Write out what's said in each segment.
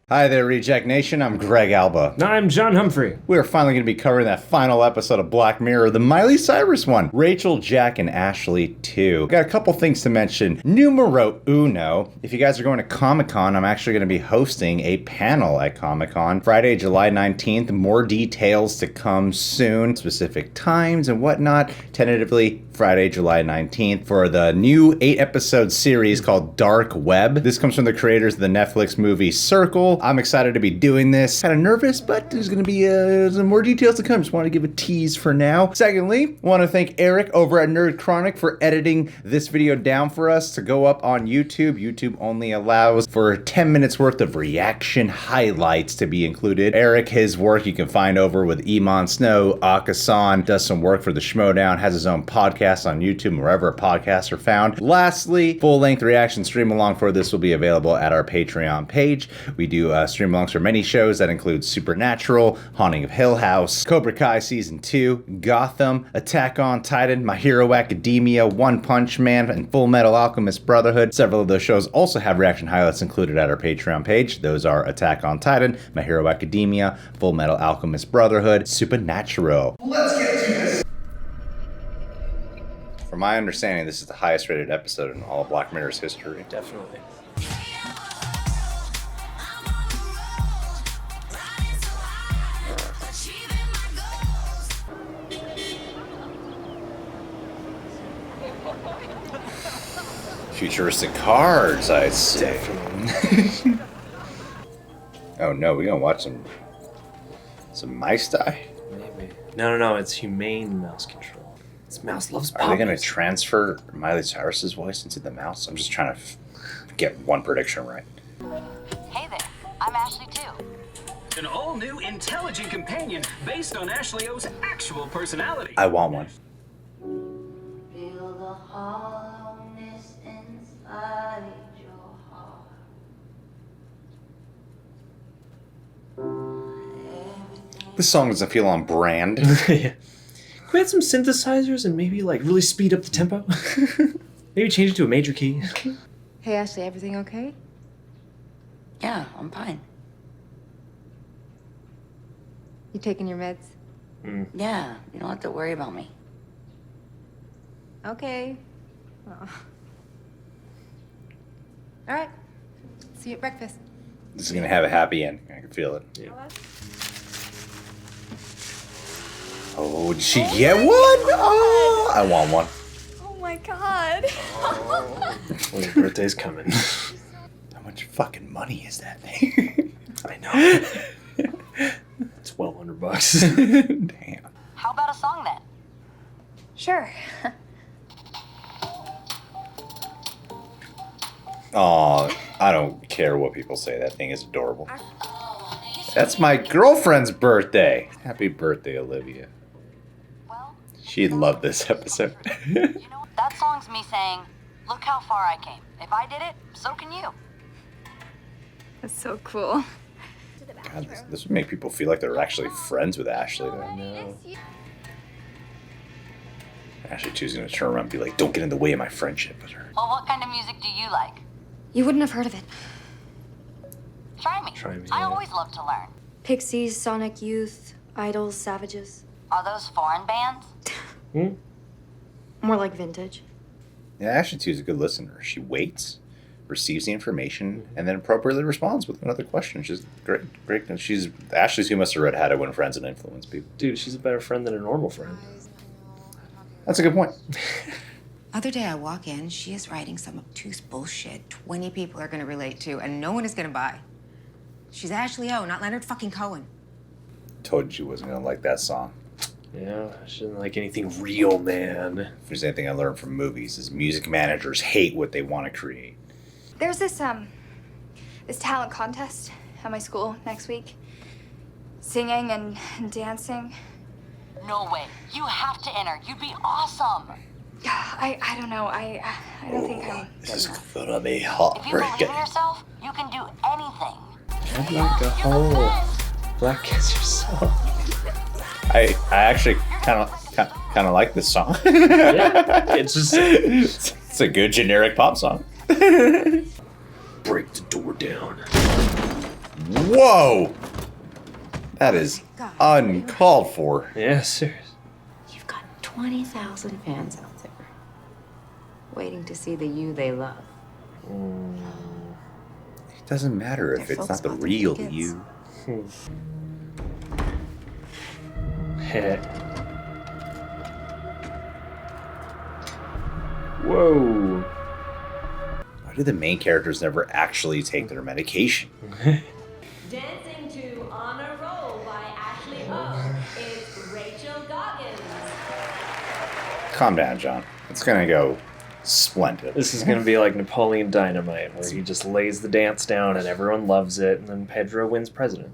Hi there, Reject Nation. I'm Greg Alba. I'm John Humphrey. We're finally going to be covering that final episode of Black Mirror, the Miley Cyrus one. Rachel, Jack, and Ashley, too. Got a couple things to mention. Numero uno. If you guys are going to Comic-Con, I'm actually going to be hosting a panel at Comic-Con Friday, July 19th. More details to come soon. Specific times and whatnot. Tentatively, Friday, July 19th for the new 8-episode series called Dark Web. This comes from the creators of the Netflix movie Circle. I'm excited to be doing this. Kind of nervous, but there's going to be some more details to come. Just want to give a tease for now. Secondly, want to thank Eric over at Nerd Chronic for editing this video down for us to go up on YouTube. YouTube only allows for 10 minutes worth of reaction highlights to be included. Eric, his work you can find over with Iman Snow, Akasan, does some work for the Schmodown, has his own podcast on YouTube and wherever podcasts are found. Lastly, full-length reaction stream along for this will be available at our Patreon page. We do stream alongs for many shows that include Supernatural, Haunting of Hill House, Cobra Kai Season 2, Gotham, Attack on Titan, My Hero Academia, One Punch Man, and Full Metal Alchemist Brotherhood. Several of those shows also have reaction highlights included at our Patreon page. Those are Attack on Titan, My Hero Academia, Full Metal Alchemist Brotherhood, Supernatural. Let's get to this. From my understanding, this is the highest rated episode in all of Black Mirror's history. Definitely. Futuristic cars, I'd say. Definitely. Oh no, we gonna watch some mice die? Maybe. No, it's humane mouse control. This mouse loves puppies. Are they gonna transfer Miley Cyrus's voice into the mouse? I'm just trying to get one prediction right. Hey there, I'm Ashley too. An all-new intelligent companion based on Ashley O's actual personality. I want one. Feel the hollowness inside your heart. This song doesn't feel on brand. Yeah. Can we add some synthesizers and maybe like really speed up the tempo? Maybe change it to a major key. Hey Ashley, everything okay? Yeah, I'm fine. You taking your meds? Yeah, you don't have to worry about me. Okay. Oh. All right. See you at breakfast. This is gonna have a happy ending. I can feel it. Yeah. Oh, did she get one? Oh, I want one. Oh my god. Well, your birthday's coming. How much fucking money is that thing? I know. It's $1,200. Damn. How about a song then? Sure. Oh, I don't care what people say. That thing is adorable. That's my girlfriend's birthday. Happy birthday, Olivia. Well, She'd love this episode. you know, that song's me saying, look how far I came. If I did it, so can you. That's so cool. God, this would make people feel like they're actually friends with Ashley. Though. No. Ashley too's gonna turn around and be like, "Don't get in the way of my friendship with her." Well, what kind of music do you like? You wouldn't have heard of it. Try me. Try me, I yeah. always love to learn. Pixies, Sonic Youth, Idols, Savages. Are those foreign bands? More like vintage. Yeah, Ashley too's a good listener. She waits, receives the information, and then appropriately responds with another question. She's great. She's Ashley's who must have read How to Win Friends and Influence People. Dude, she's a better friend than a normal friend. That's a good point. Other day I walk in, she is writing some obtuse bullshit 20 people are gonna relate to, and no one is gonna buy. She's Ashley O, not Leonard fucking Cohen. Told you she wasn't gonna like that song. Yeah, she didn't like anything real, man. If there's anything I learned from movies, is music managers hate what they want to create. There's this talent contest at my school next week. Singing and dancing. No way. You have to enter. You'd be awesome. I don't know. I don't think I'm This good is enough. gonna be If you believe heartbreaking. in yourself, you can do anything. I'd like a whole black kiss yourself. I actually kind of like this song. Yeah, it's just It's a good generic pop song. break the door down. Whoa! That is uncalled for. Yeah, serious. You've got 20,000 fans out there waiting to see the you they love. It doesn't matter if They're it's not the folks real about the you. Whoa. Why do the main characters never actually take their medication? Dancing to On a Roll by Ashley O is Rachel Goggins. Calm down, John. It's gonna go splendid. This is going to be like Napoleon Dynamite, where he just lays the dance down and everyone loves it, and then Pedro wins president.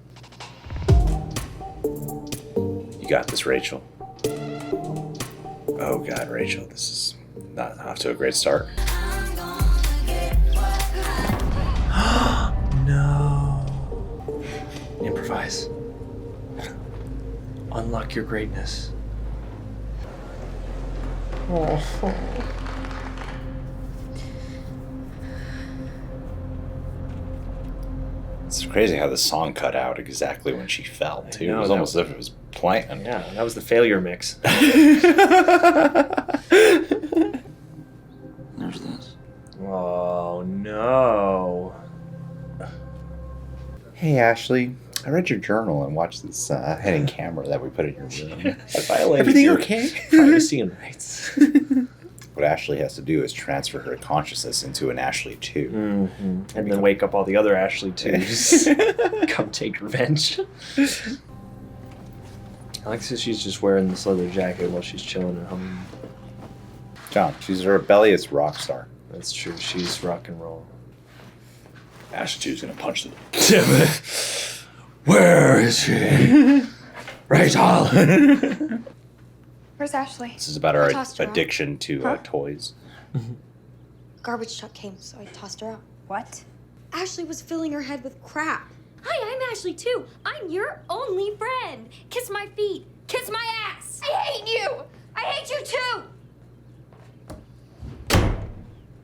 You got this, Rachel. Oh God, Rachel, this is not off to a great start. No. Improvise. Unlock your greatness. Oh. It's crazy how the song cut out exactly when she fell, too. know, It was that almost as if it was playing. Yeah, that was the failure mix. There's this. Oh, no. Hey, Ashley. I read your journal and watched this hidden camera that we put in your room. I violated Everything your okay? privacy and rights. What Ashley has to do is transfer her consciousness into an Ashley 2. Mm-hmm. And then wake up all the other Ashley 2s. Come take revenge. I like that she's just wearing this leather jacket while she's chilling at home. John, she's a rebellious rock star. That's true. She's rock and roll. Ashley 2's gonna punch them. Where is she? Rachel! Where's Ashley? This This is about our I tossed her out. addiction to toys. Garbage truck came, so I tossed her out. What? Ashley was filling her head with crap. Hi, I'm Ashley too. I'm your only friend. Kiss my feet. Kiss my ass. I hate you! I hate you too!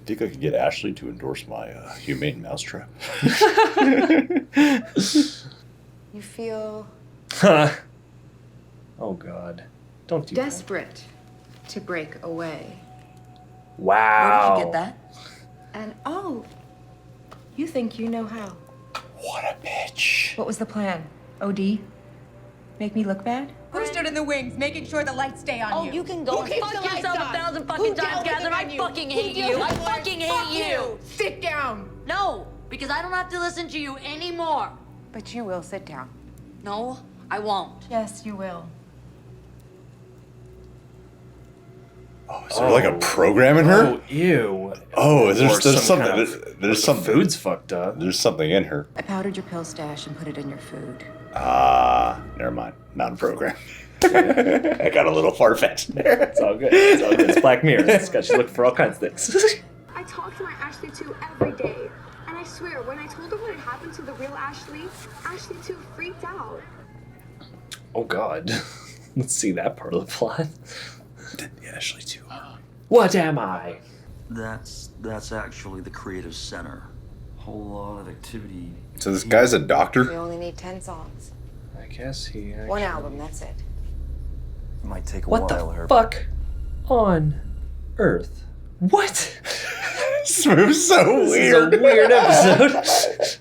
Think I could get Ashley to endorse my humane mousetrap? You feel Oh, God. Don't do that. desperate to break away. Wow. Where did you get that? And oh, you think you know how. What a bitch. What was the plan? OD? Make me look bad? Who stood in the wings making sure the lights stay on you? You can go and fuck yourself 1,000 fucking times, Catherine. I fucking hate you. I fucking hate you. Sit down! No, because I don't have to listen to you anymore. But you will sit down. No, I won't. Yes, you will. Oh, is there like a program in her? Oh, ew. Oh, Or there's some something. kind of- There's the something. food's fucked up. There's something in her. I powdered your pill stash and put it in your food. Never mind. Not a program. I got a little far-fetched there. It's all good. It's all good. It's Black Mirror. It's got you looking for all kinds of things. I talk to my Ashley 2 every day. And I swear, when I told her what had happened to the real Ashley, Ashley 2 freaked out. Oh, God. Let's see that part of the plot. The Ashley 2. What am I? That's actually the creative center. Whole lot of activity. So this guy's a We doctor? only need 10 songs. I guess he actually... One album, that's it. It might take a What while the here. fuck on earth? What? This move's so This weird. is a weird episode.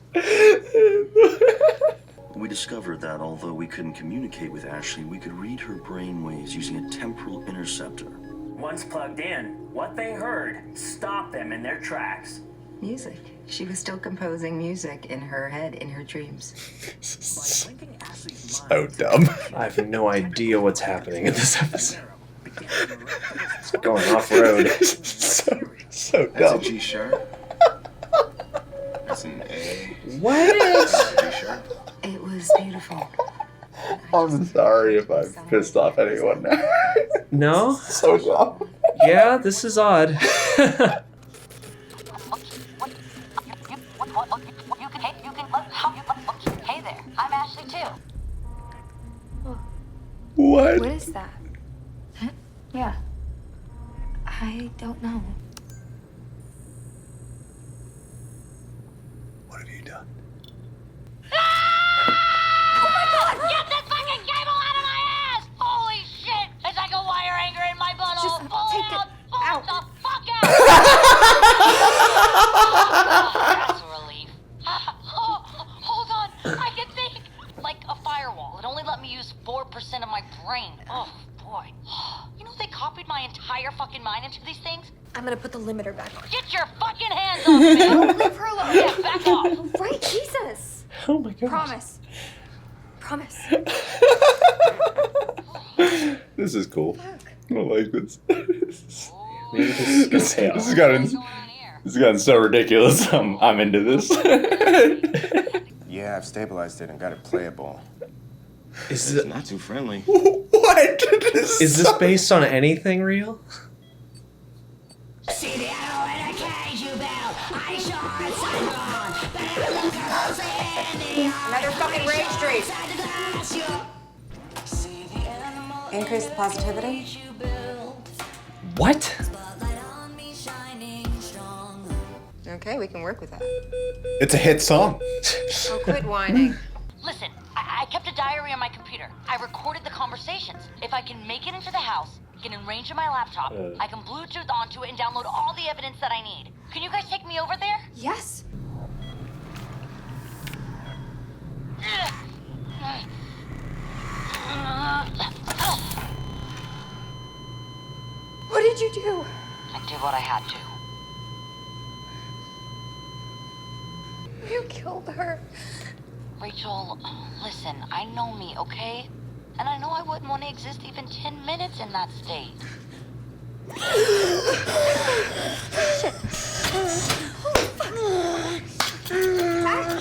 We discovered that although we couldn't communicate with Ashley, we could read her brainwaves using a temporal interceptor. Once plugged in, what they heard stopped them in their tracks. Music. She was still composing music in her head, in her dreams. So dumb. I have no idea what's happening in this episode. It's going off road. So That's a dumb. G sharp. That's an A. What? G sharp. It was beautiful. I'm sorry if I've pissed off anyone now. No? So dumb. Yeah, this is odd. You can. Hey there, I'm Ashley too. What? What is that? Yeah. I don't know. What have you done? Ah! gotta put the limiter back on. Get your fucking hands off me! Leave her alone. Yeah, back off! Right, Jesus. Oh my god. Promise. Promise. This is cool. I like this. Maybe this This has gotten so ridiculous. I'm into this. Yeah, I've stabilized it and got it playable. Is It's not too friendly. What? Is this based on anything real? Another fucking rage streak. Increase the positivity. What? Okay, we can work with that. It's a hit song. Oh, quit whining. Listen, I kept a diary on my computer. I recorded the conversations. If I can make it into the house, get in range of my laptop, I can Bluetooth onto it and download all the evidence that I need. Can you guys take me over there? Yes. What did you do? I did what I had to. You killed her. Rachel, listen, I know me, okay? And I know I wouldn't want to exist even 10 minutes in that state. Shit.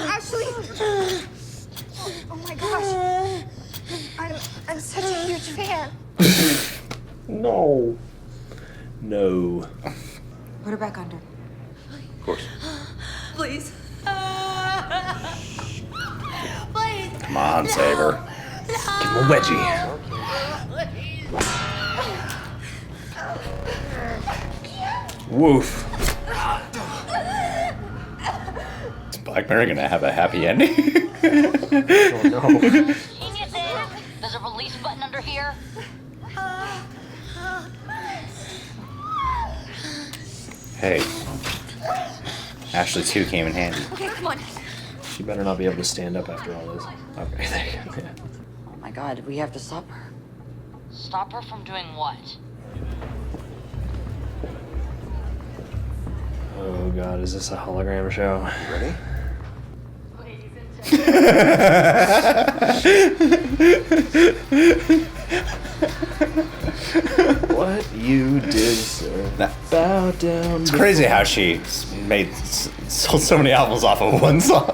Ashley. Oh my gosh. I'm such a huge fan. No. No. Put her back under. Of course. Please. Please. Come on, save her. Give him a wedgie. Woof. Is Black Mirror gonna have a happy ending? Oh no. Genius is. There's a release button under here. Hey. Ashley 2 came in handy. Okay, come on. She better not be able to stand up after all this. Okay, there you go. Yeah. Oh my god, we have to stop her. Stop her from doing what? Oh god, is this a hologram show? Ready? What you did, sir. Bow down. It's crazy how she sold so many albums off of one song.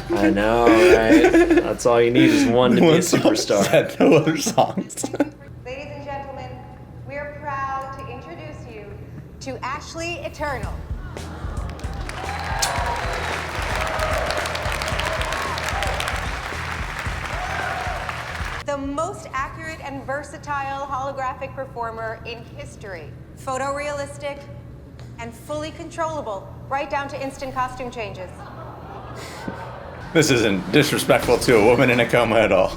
I know, right? That's all you need is one to be a superstar. Had no other songs. Ladies and gentlemen, we are proud to introduce you to Ashley Eternal. The most accurate and versatile holographic performer in history. Photorealistic and fully controllable, right down to instant costume changes. This isn't disrespectful to a woman in a coma at all.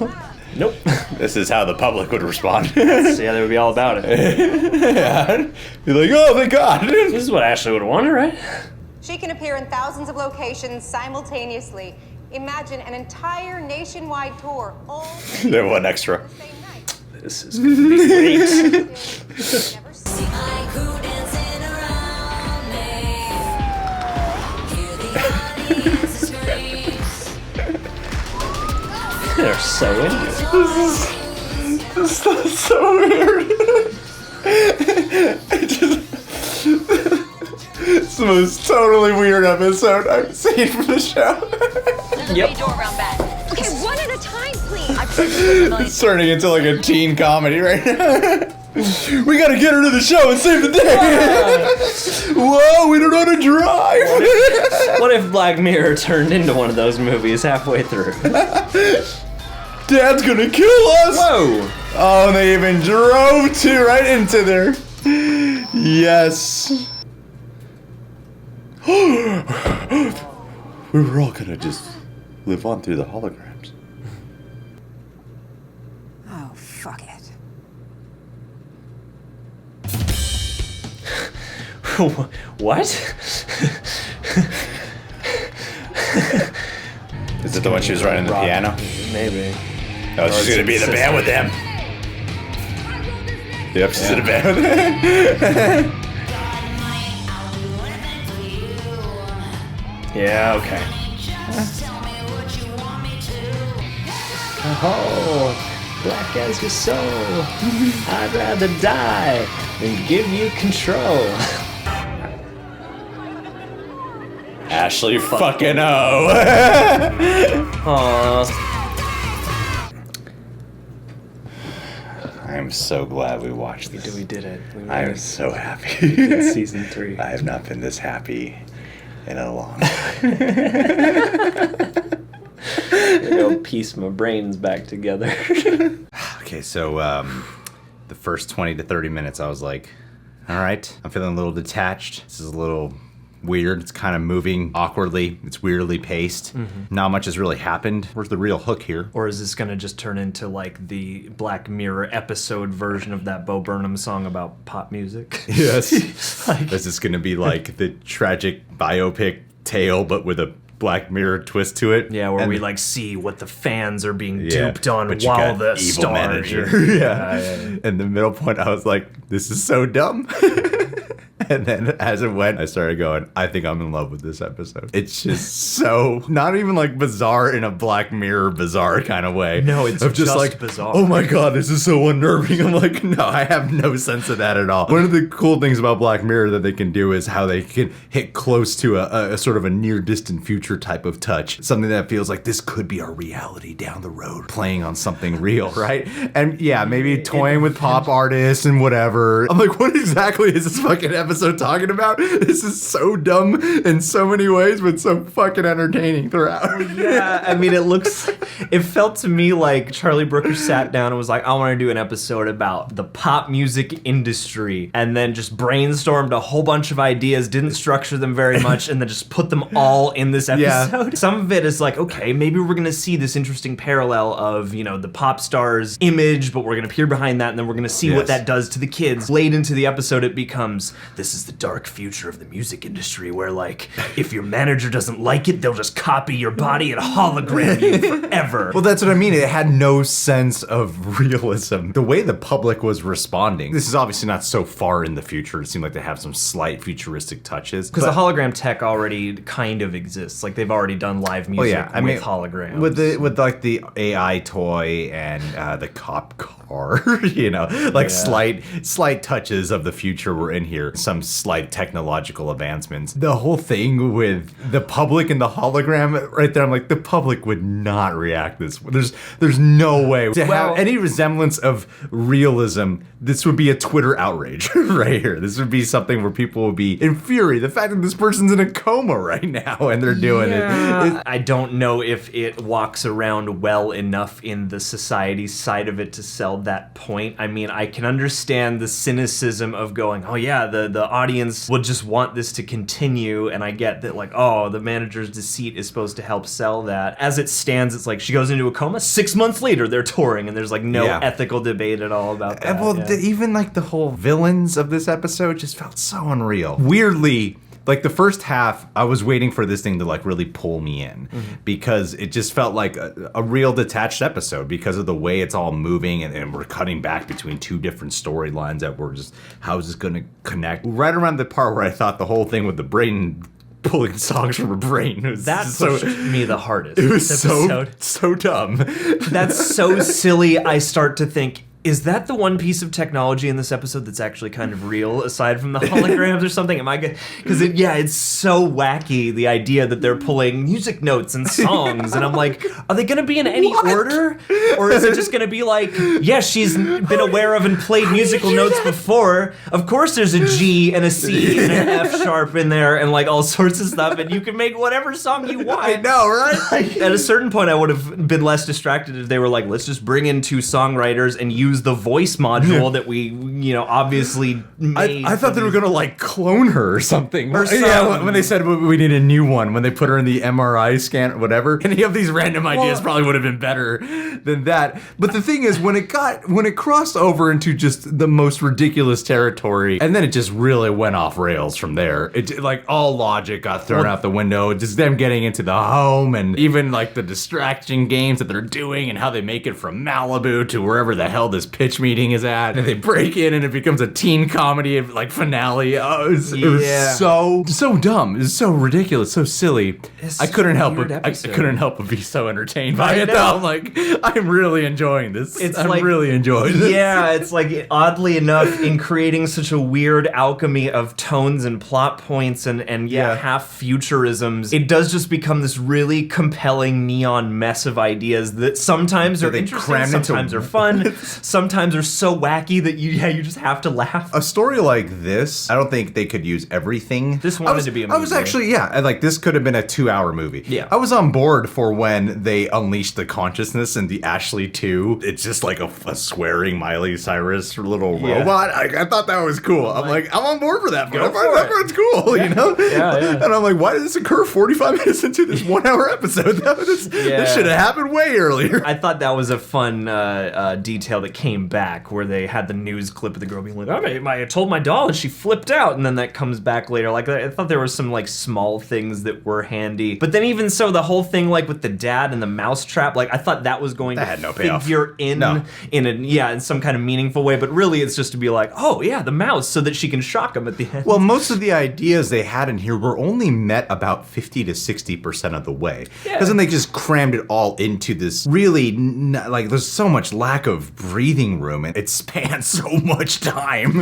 Nope. This is how the public would respond. So yeah, they would be all about it. Yeah. Be like, oh, thank God. This is what Ashley would have wanted, right? She can appear in thousands of locations simultaneously. Imagine an entire nationwide tour, all There one extra. the same night. This is gonna be great. Never seen. They're so into it. This is so weird. It's the most totally weird episode I've seen from the show. There's a Yep. big door around back. Okay, one at a time, please. I've said this a million It's turning into like a teen comedy right now. We gotta get her to the show and save the day. Whoa, we don't know how to drive. What if Black Mirror turned into one of those movies halfway through? Dad's gonna kill us. Whoa! Oh, and they even drove right into there. Yes. We were all gonna just live on through the holograms. Oh, fuck it. What? Is it the one she was writing the piano? Maybe. Oh, she's gonna be in the band with them. Yep, she's in the band with them. Yeah, okay. Oh, black as your soul. I'd rather die than give you control. Ashley fucking O. Aww. I'm so glad we watched this. We did it. I'm so happy. We did season 3. I have not been this happy in a long time. I'm gonna go piece my brains back together. Okay, so the first 20 to 30 minutes, I was like, all right, I'm feeling a little detached. This is a little weird. It's kind of moving awkwardly. It's weirdly paced. Not much has really happened. Where's the real hook here? Or is this gonna just turn into like the Black Mirror episode version of that Bo Burnham song about pop music? Yes. Is this gonna be like the tragic biopic tale, but with a Black Mirror twist to it? Yeah, where we like see what the fans are being duped on while the evil stars manager. are. Yeah. In the middle point, I was like, this is so dumb. And then as it went, I started going, I think I'm in love with this episode. It's just so, not even like bizarre in a Black Mirror bizarre kind of way. No, it's of just like, bizarre. oh my God, this is so unnerving. I'm like, no, I have no sense of that at all. One of the cool things about Black Mirror that they can do is how they can hit close to a sort of a near distant future type of touch. Something that feels like this could be our reality down the road, playing on something real, right? And yeah, maybe toying with pop artists and whatever. I'm like, what exactly is this fucking episode talking about? This is so dumb in so many ways, but so fucking entertaining throughout. Yeah, I mean, it felt to me like Charlie Brooker sat down and was like, I want to do an episode about the pop music industry, and then just brainstormed a whole bunch of ideas, didn't structure them very much, and then just put them all in this episode. Yeah. Some of it is like, okay, maybe we're going to see this interesting parallel of, you know, the pop star's image, but we're going to peer behind that, and then we're going to see what that does to the kids. Late into the episode, it becomes, this is the dark future of the music industry where, like, if your manager doesn't like it, they'll just copy your body and hologram you forever. Well, that's what I mean. It had no sense of realism. The way the public was responding, this is obviously not so far in the future. It seemed like they have some slight futuristic touches. Because the hologram tech already kind of exists. Like, they've already done live music with holograms. With like the AI toy and the cop car, you know, like slight touches of the future were in here. Some slight technological advancements. The whole thing with the public and the hologram right there, I'm like, the public would not react this way. There's no way to have any resemblance of realism. This would be a Twitter outrage right here. This would be something where people would be infuriated. The fact that this person's in a coma right now and they're doing it. I don't know if it walks around well enough in the society side of it to sell that point. I mean, I can understand the cynicism of going, oh yeah, the audience would just want this to continue, and I get that, like, oh, the manager's deceit is supposed to help sell that. As it stands, it's like she goes into a coma, 6 months later they're touring, and there's like no ethical debate at all about that. Well, even like the whole villains of this episode just felt so unreal. Weirdly, like the first half, I was waiting for this thing to like really pull me in because it just felt like a real detached episode because of the way it's all moving, and we're cutting back between two different storylines that were just, how is this going to connect? Right around the part where I thought the whole thing with the brain pulling songs from her brain was pushed me the hardest. It was so dumb. That's so silly. I start to think, is that the one piece of technology in this episode that's actually kind of real, aside from the holograms or something? Am I good? Because it's so wacky, the idea that they're pulling music notes and songs, and I'm like, are they going to be in any order? Or is it just going to be like, yeah, she's been aware of and played musical notes before. Of course there's a G and a C and an F sharp in there and like all sorts of stuff, and you can make whatever song you want. I know, right? At a certain point, I would have been less distracted if they were like, let's just bring in two songwriters and use the voice module that we, obviously made. I thought they were gonna like clone her or something. Yeah, when they said we need a new one, when they put her in the MRI scan or whatever, any of these random ideas probably would have been better than that. But the thing is, when it crossed over into just the most ridiculous territory, and then it just really went off rails from there. It like all logic got thrown out the window. Just them getting into the home, and even like the distraction games that they're doing, and how they make it from Malibu to wherever the hell the this pitch meeting is at, and they break in, and it becomes a teen comedy like finale. Oh, it was so dumb. It was so ridiculous, so silly. I couldn't help but be so entertained by it. Though I'm like, I'm really enjoying this. I'm really enjoying this. Yeah, it's like oddly enough, in creating such a weird alchemy of tones and plot points and half futurisms, it does just become this really compelling neon mess of ideas that sometimes are interesting, sometimes are fun, sometimes are so wacky that you just have to laugh. A story like this, I don't think they could use everything. This wanted to be a movie. I was actually, like this could have been a 2-hour movie. Yeah. I was on board for when they unleashed the consciousness in the Ashley 2. It's just like a swearing Miley Cyrus little robot. I thought that was cool. I'm like, I'm on board for that. That part's cool, you know? Yeah. And I'm like, why did this occur 45 minutes into this 1-hour episode? This should have happened way earlier. I thought that was a fun detail that came back where they had the news clip of the girl being like, I told my doll and she flipped out, and then that comes back later. Like, I thought there were some like small things that were handy. But then even so, the whole thing like with the dad and the mousetrap, like I thought that was going to figure in some kind of meaningful way, but really it's just to be like, oh yeah, the mouse, so that she can shock him at the end. Well, most of the ideas they had in here were only met about 50 to 60% of the way. Because then they just crammed it all into this really, like, there's so much lack of breathing room, and it spans so much time.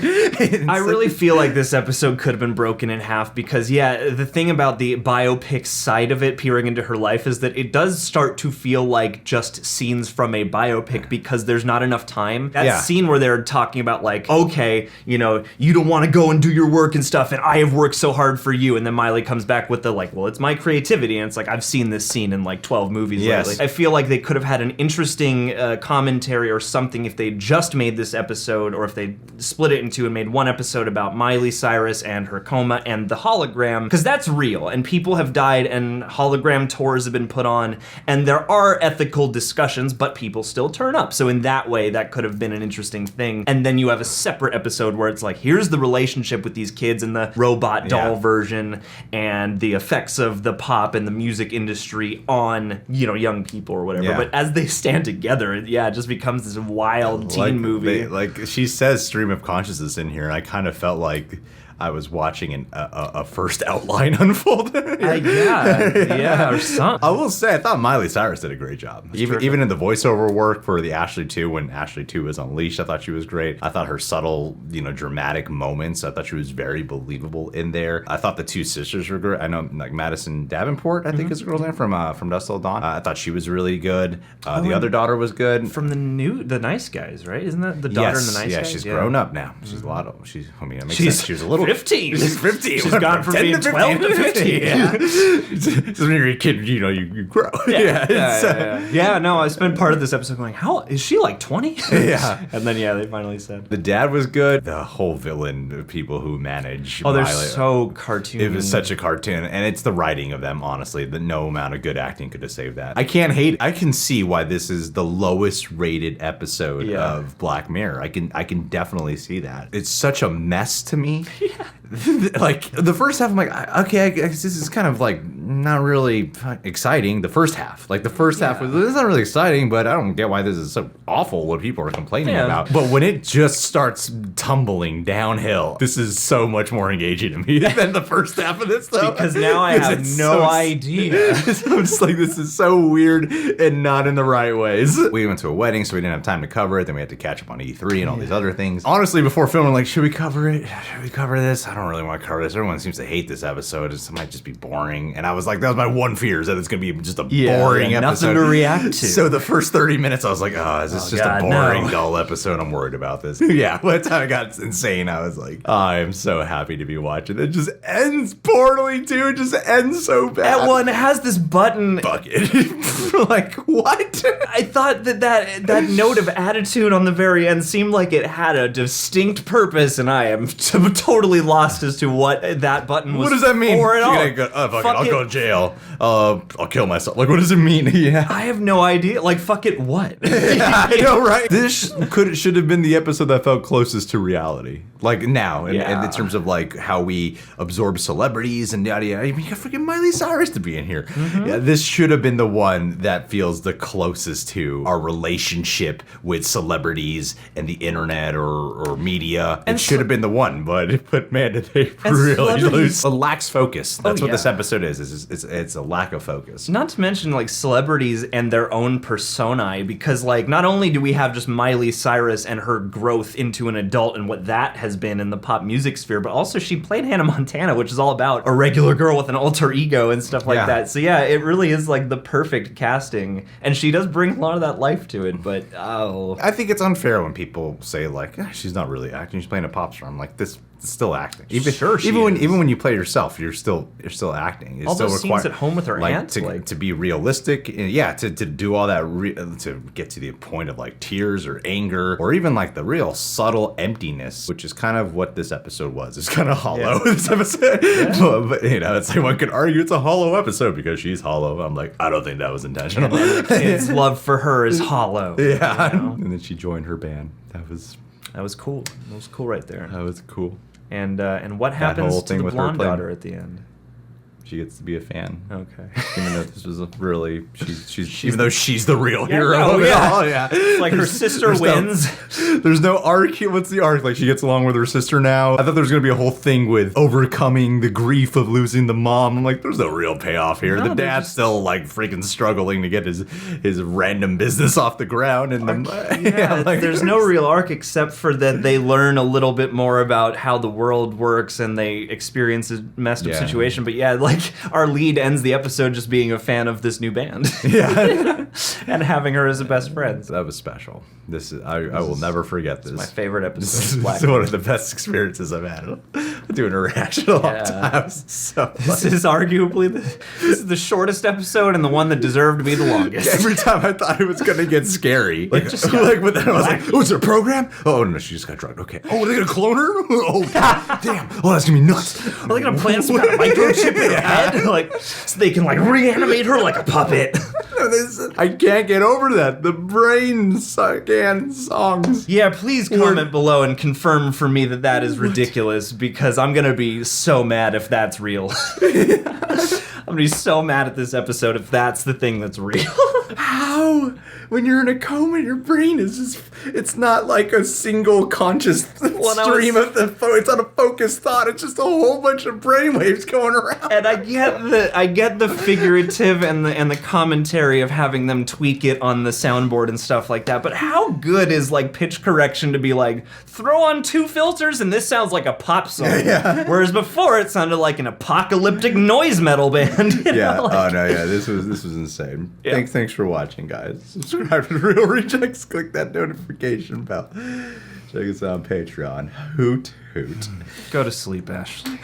I really feel like this episode could have been broken in half because, the thing about the biopic side of it, peering into her life, is that it does start to feel like just scenes from a biopic because there's not enough time. That scene where they're talking about like, okay, you don't want to go and do your work and stuff, and I have worked so hard for you, and then Miley comes back with the like, well, it's my creativity, and it's like, I've seen this scene in like 12 movies lately. I feel like they could have had an interesting commentary or something if they just made this episode, or if they split it in two and made one episode about Miley Cyrus and her coma and the hologram, because that's real, and people have died, and hologram tours have been put on, and there are ethical discussions, but people still turn up. So in that way, that could have been an interesting thing. And then you have a separate episode where it's like, here's the relationship with these kids and the robot doll version, and the effects of the pop and the music industry on, young people or whatever. But as they stand together, it just becomes this wild teen movie. Like she says stream of consciousness in here, and I kind of felt like I was watching a first outline unfold. Or something. I will say, I thought Miley Cyrus did a great job. Even in the voiceover work for the Ashley 2, when Ashley 2 was unleashed, I thought she was great. I thought her subtle, dramatic moments, I thought she was very believable in there. I thought the two sisters were great. I know, like Madison Davenport, I think is the girl's name from Dusk Till Dawn. I thought she was really good. The other daughter was good. From the Nice Guys, right? Isn't that the daughter in the Nice Guys? Yeah, she's grown up now. She's a lot of. It makes sense. She was a little 15. She's 15. She's gone from being 12 to 15. So when you're a kid, you grow. No, I spent part of this episode going, how is she like 20? And then they finally said. The dad was good. The whole villain people who manage they're Miley, so cartoony. It was such a cartoon, and it's the writing of them, honestly, that no amount of good acting could have saved that. I can't hate it. I can see why this is the lowest rated episode of Black Mirror. I can definitely see that. It's such a mess to me. Like the first half, I'm like, okay, I guess this is kind of like not really exciting. The first half half it's not really exciting, but I don't get why this is so awful what people are complaining about. But when it just starts tumbling downhill, this is so much more engaging to me than the first half of this stuff. Because now I have no idea. So I'm just like, this is so weird and not in the right ways. We went to a wedding, so we didn't have time to cover it. Then we had to catch up on E3 and all these other things. Honestly, before filming, like, should we cover it? Should we cover this? I don't really want to cover this. Everyone seems to hate this episode. It might just be boring. And I was like, that was my one fear, is that it's going to be just a boring episode. Nothing to react to. So the first 30 minutes, I was like, is this just a boring, dull episode? I'm worried about this. Yeah, by the time it got insane, I was like, I am so happy to be watching. It just ends poorly, too. It just ends so bad. Well, and it has this button. Bucket. Like, what? I thought that note of attitude on the very end seemed like it had a distinct purpose, and I am totally lost as to what that button was. What does that mean? For at all. Go, I'll go to jail. I'll kill myself. Like, what does it mean? Yeah. I have no idea. Like, fuck it, what? Yeah, I know, right? This should have been the episode that felt closest to reality. Like now, in terms of like how we absorb celebrities and yada yada. I mean, you got freaking Miley Cyrus to be in here. Yeah, this should have been the one that feels the closest to our relationship with celebrities and the internet or media. It should have been the one, but man, did they really lose? It lacks focus. That's what this episode is. It's a lack of focus. Not to mention like celebrities and their own personae, because like not only do we have just Miley Cyrus and her growth into an adult and what that has been in the pop music sphere, but also she played Hannah Montana, which is all about a regular girl with an alter ego and stuff like that. So yeah, it really is like the perfect casting, and she does bring a lot of that life to it. But I think it's unfair when people say like, she's not really acting, she's playing a pop star. I'm like, this is still acting. Even when you play yourself, you're still acting. It's all still those scenes at home with her aunt, to be realistic, and to do all that to get to the point of like tears or anger or even like the real subtle emptiness, which is kind of what this episode was. It's kind of hollow. This episode, but it's like one could argue it's a hollow episode because she's hollow. I'm like, I don't think that was intentional. His love for her is hollow. Yeah, and then she joined her band. That was cool. That was cool right there. That was cool. And what happens to the blonde daughter at the end? She gets to be a fan. Okay. Even though this was she's even though she's the real hero of it all. Yeah. Like her sister wins. There's no arc. What's the arc? Like she gets along with her sister now. I thought there was gonna be a whole thing with overcoming the grief of losing the mom. I'm like, there's no real payoff here. The dad's still like freaking struggling to get his random business off the ground. And there's no real arc except for that they learn a little bit more about how the world works and they experience a messed up situation. But like our lead ends the episode just being a fan of this new band. And having her as a best friend. That was special. I will never forget this. It's my favorite episode. This is one of the best experiences I've had. Doing a reaction a long time. This is arguably the shortest episode and the one that deserved to be the longest. Every time I thought it was gonna get scary. But then I was like, oh, is it a program? Oh no, she just got drugged. Okay. Oh, are they gonna clone her? Oh damn. Oh, that's gonna be nuts. Are they gonna plant some kind of microchip in her head? Like so they can like reanimate her like a puppet. I can't get over that. The brain scan songs. Yeah, please comment below and confirm for me that is ridiculous, because I'm gonna be so mad if that's real. I'm gonna be so mad at this episode if that's the thing that's real. How? When you're in a coma, your brain is just—it's not like a single conscious stream of it's not a focused thought. It's just a whole bunch of brainwaves going around. And I get the figurative and the commentary of having them tweak it on the soundboard and stuff like that. But how good is like pitch correction to be like, throw on 2 filters and this sounds like a pop song. Whereas before it sounded like an apocalyptic noise metal band. This was insane. Thanks for watching, guys. Subscribe to Real Rejects. Click that notification bell. Check us out on Patreon. Hoot hoot. Go to sleep, Ashley.